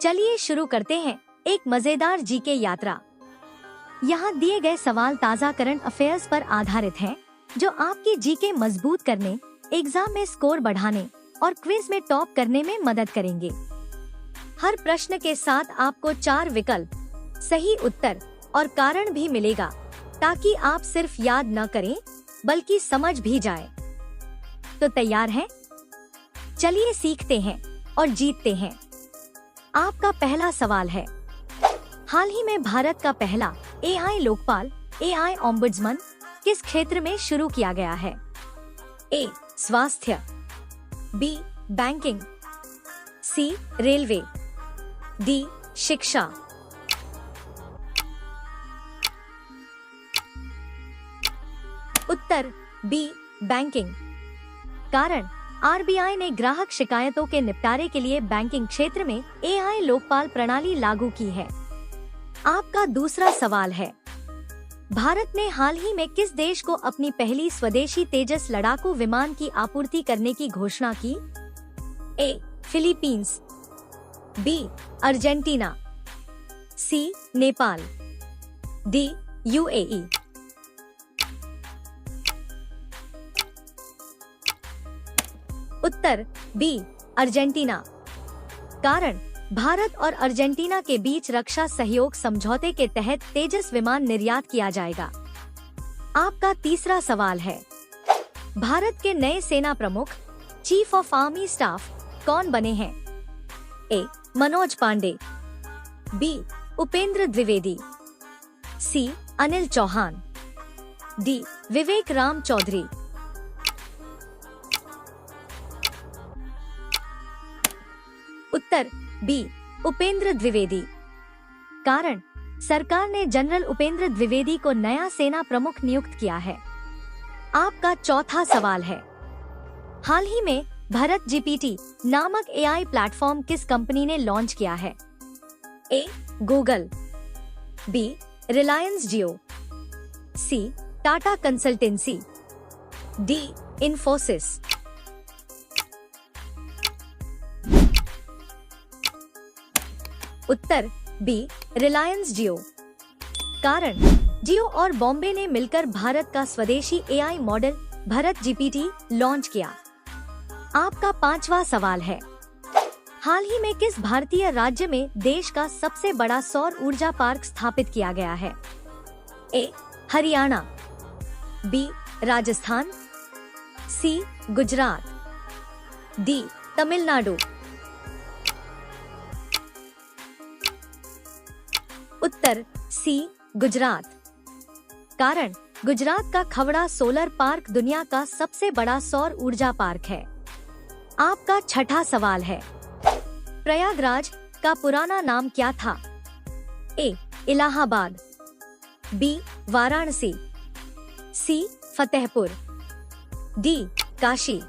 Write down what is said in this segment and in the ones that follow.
चलिए शुरू करते हैं एक मजेदार जीके यात्रा। यहाँ दिए गए सवाल ताज़ा करंट अफेयर्स पर आधारित हैं, जो आपकी जीके मजबूत करने, एग्जाम में स्कोर बढ़ाने और क्विज में टॉप करने में मदद करेंगे। हर प्रश्न के साथ आपको 4 विकल्प, सही उत्तर और कारण भी मिलेगा, ताकि आप सिर्फ याद न करें बल्कि समझ भी जाए। तो तैयार हैं? चलिए सीखते हैं और जीतते हैं। आपका पहला सवाल है, हाल ही में भारत का पहला एआई लोकपाल एआई ओम्बुड्समैन किस क्षेत्र में शुरू किया गया है? ए. स्वास्थ्य, B. Banking, C. Railway, D. शिक्षा। उत्तर बी. बैंकिंग। कारण, आरबीआई ने ग्राहक शिकायतों के निपटारे के लिए बैंकिंग क्षेत्र में एआई लोकपाल प्रणाली लागू की है। आपका दूसरा सवाल है, भारत ने हाल ही में किस देश को अपनी पहली स्वदेशी तेजस लड़ाकू विमान की आपूर्ति करने की घोषणा की? A. Philippines, B. Argentina, C. Nepal, D. UAE. उत्तर बी. अर्जेंटीना। कारण, भारत और अर्जेंटीना के बीच रक्षा सहयोग समझौते के तहत तेजस विमान निर्यात किया जाएगा। आपका तीसरा सवाल है, भारत के नए सेना प्रमुख चीफ ऑफ आर्मी स्टाफ कौन बने हैं? ए. मनोज पांडे, बी. उपेंद्र द्विवेदी, सी. अनिल चौहान, डी. विवेक राम चौधरी। उत्तर बी. उपेंद्र द्विवेदी। कारण, सरकार ने जनरल उपेंद्र द्विवेदी को नया सेना प्रमुख नियुक्त किया है। आपका चौथा सवाल है, हाल ही में भरत जीपीटी नामक एआई प्लेटफॉर्म किस कंपनी ने लॉन्च किया है? A. Google, B. Reliance Jio, C. Tata consultancy, D. Infosys. उत्तर बी. रिलायंस जियो। कारण, जियो और बॉम्बे ने मिलकर भारत का स्वदेशी AI model Bharat GPT launch किया। आपका पांचवा सवाल है, हाल ही में किस भारतीय राज्य में देश का सबसे बड़ा सौर ऊर्जा पार्क स्थापित किया गया है? ए. हरियाणा, बी. राजस्थान, सी. गुजरात, डी. तमिलनाडु। उत्तर सी. गुजरात। कारण, गुजरात का खवड़ा सोलर पार्क दुनिया का सबसे बड़ा सौर ऊर्जा पार्क है। आपका छठा सवाल है, प्रयागराज का पुराना नाम क्या था? ए. इलाहाबाद, बी. वाराणसी, सी. फतेहपुर, डी. काशी।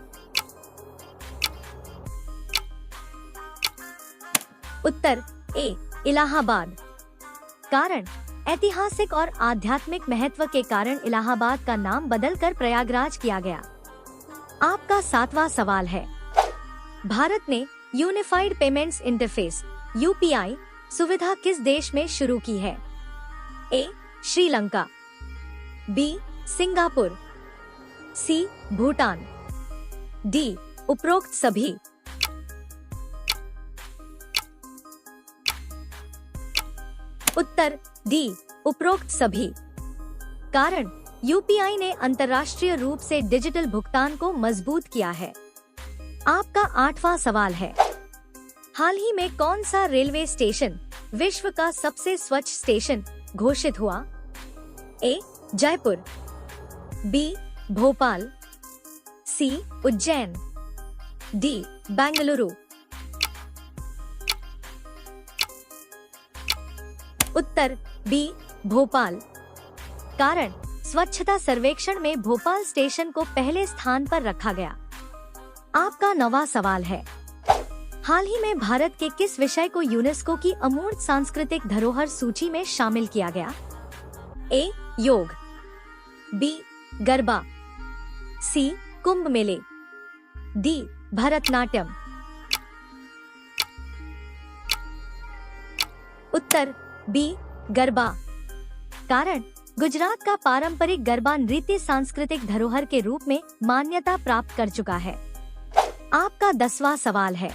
उत्तर ए. इलाहाबाद। कारण, ऐतिहासिक और आध्यात्मिक महत्व के कारण इलाहाबाद का नाम बदलकर प्रयागराज किया गया। आपका सातवां सवाल है, भारत ने यूनिफाइड पेमेंट्स इंटरफेस यूपीआई सुविधा किस देश में शुरू की है? ए. श्रीलंका, बी. सिंगापुर, सी. भूटान, डी. उपरोक्त सभी। उत्तर डी. उपरोक्त सभी। कारण, यूपीआई ने अंतर्राष्ट्रीय रूप से डिजिटल भुगतान को मजबूत किया है। आपका आठवां सवाल है, हाल ही में कौन सा रेलवे स्टेशन विश्व का सबसे स्वच्छ स्टेशन घोषित हुआ? ए. जयपुर, बी. भोपाल, सी. उज्जैन, डी. बेंगलुरु। उत्तर बी. भोपाल। कारण, स्वच्छता सर्वेक्षण में भोपाल स्टेशन को पहले स्थान पर रखा गया। आपका 9वां सवाल है, हाल ही में भारत के किस विषय को यूनेस्को की अमूर्त सांस्कृतिक धरोहर सूची में शामिल किया गया? ए. योग, बी. गरबा, सी. कुंभ मेले, डी. भरतनाट्यम। उत्तर बी गरबा। कारण गुजरात का पारंपरिक गरबा नृत्य सांस्कृतिक धरोहर के रूप में मान्यता प्राप्त कर चुका है। आपका 10वां सवाल है,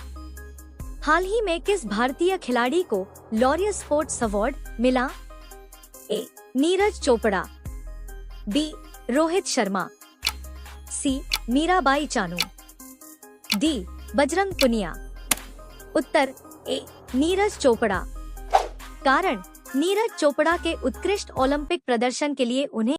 हाल ही में किस भारतीय खिलाड़ी को लॉरियल स्पोर्ट्स अवार्ड मिला? ए नीरज चोपड़ा, बी रोहित शर्मा, सी मीराबाई चानू, डी बजरंग पुनिया। उत्तर ए नीरज चोपड़ा। कारण नीरज चोपड़ा के उत्कृष्ट ओलंपिक प्रदर्शन के लिए उन्हें